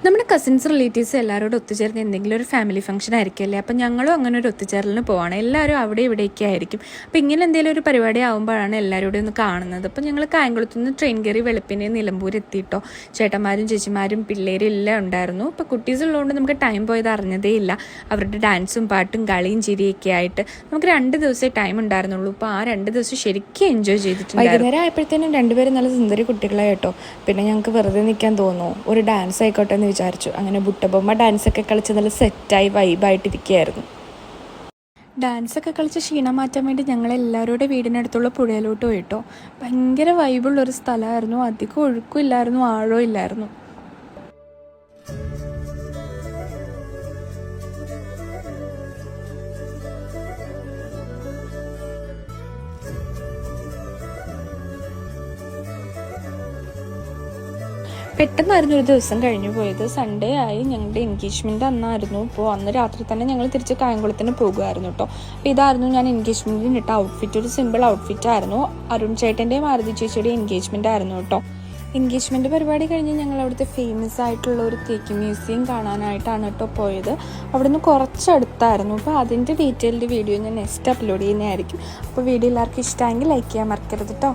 നമ്മുടെ cousins relatives എല്ലാവരോടും ഒത്തുചേർന്ന് എന്തെങ്കിലും ഒരു ഫാമിലി ഫംഗ്ഷൻ ആയിരിക്കുമല്ലേ. അപ്പം ഞങ്ങളും അങ്ങനെ ഒരു ഒത്തുചേരലിന് പോവാണ്. എല്ലാവരും അവിടെ ഇവിടെയൊക്കെ ആയിരിക്കും. അപ്പോൾ ഇങ്ങനെ എന്തെങ്കിലും ഒരു പരിപാടി ആകുമ്പോഴാണ് എല്ലാവരോടും ഒന്ന് കാണുന്നത്. അപ്പോൾ ഞങ്ങൾ കായംകുളത്തു നിന്ന് ട്രെയിൻ കയറി വെളുപ്പിനെ നിലമ്പൂർ എത്തിയിട്ടോ. ചേട്ടന്മാരും ചേച്ചിമാരും പിള്ളേരും എല്ലാം ഉണ്ടായിരുന്നു. ഇപ്പോൾ കുട്ടീസ് ഉള്ളതുകൊണ്ട് നമുക്ക് ടൈം പോയത് അറിഞ്ഞതേ ഇല്ല. അവരുടെ ഡാൻസും പാട്ടും കളിയും ചിരിയൊക്കെ ആയിട്ട് നമുക്ക് 2 ദിവസമേ ടൈം ഉണ്ടായിരുന്നുള്ളൂ. അപ്പോൾ ആ 2 ദിവസം ശരിക്കും എൻജോയ് ചെയ്തിട്ടുണ്ട്. വൈകുന്നേരം ആയപ്പോഴത്തേനും രണ്ടുപേരും നല്ല സുന്ദരി കുട്ടികളായി കേട്ടോ. പിന്നെ ഞങ്ങൾക്ക് വെറുതെ നിൽക്കാൻ തോന്നുന്നു, ഒരു ഡാൻസ് ആയിക്കോട്ടെ എന്ന് വിചാരിച്ചു. അങ്ങനെ ബുട്ടബൊമ്മ ഡാൻസൊക്കെ കളിച്ച് നല്ല സെറ്റായി വൈബായിട്ടിരിക്കുകയായിരുന്നു. ഡാൻസൊക്കെ കളിച്ച് ക്ഷീണം മാറ്റാൻ വേണ്ടി ഞങ്ങളെല്ലാവരുടെ വീടിനടുത്തുള്ള പുഴയിലോട്ട് പോയിട്ടോ. ഭയങ്കര വൈബുള്ളൊരു സ്ഥലമായിരുന്നു. അധികം ഒഴുക്കും ഇല്ലായിരുന്നു, ആഴവും ഇല്ലായിരുന്നു. പെട്ടെന്നായിരുന്നു ഒരു ദിവസം കഴിഞ്ഞു പോയത്. സൺഡേ ആയി. ഞങ്ങളുടെ എൻഗേജ്മെൻറ്റ് അന്നായിരുന്നു. അപ്പോൾ അന്ന് രാത്രി തന്നെ ഞങ്ങൾ തിരിച്ച് കായംകുളത്തിന് പോകുമായിരുന്നു കേട്ടോ. അപ്പോൾ ഇതായിരുന്നു ഞാൻ എൻഗേജ്മെൻറ്റിന് ഇട്ട ഔട്ട്ഫിറ്റ്. ഒരു സിമ്പിൾ ഔട്ട്ഫിറ്റായിരുന്നു. അരുൺ ചേട്ടൻ്റെയും ആരതി ചേച്ചിയുടെയും എൻഗേജ്മെൻ്റ് ആയിരുന്നു കേട്ടോ. എൻഗേജ്മെൻറ്റ് പരിപാടി കഴിഞ്ഞ് ഞങ്ങൾ അവിടുത്തെ ഫേമസ് ആയിട്ടുള്ള ഒരു തേക്ക് മ്യൂസിയം കാണാനായിട്ടാണ് കേട്ടോ പോയത്. അവിടുന്ന് കുറച്ചടുത്തായിരുന്നു. അപ്പോൾ അതിൻ്റെ ഡീറ്റെയിൽഡ് വീഡിയോ ഞാൻ നെക്സ്റ്റ് അപ്ലോഡ് ചെയ്യുന്നതായിരിക്കും. അപ്പോൾ വീഡിയോ എല്ലാവർക്കും ഇഷ്ടമെങ്കിൽ ലൈക്ക് ചെയ്യാൻ മറക്കരുത് കേട്ടോ.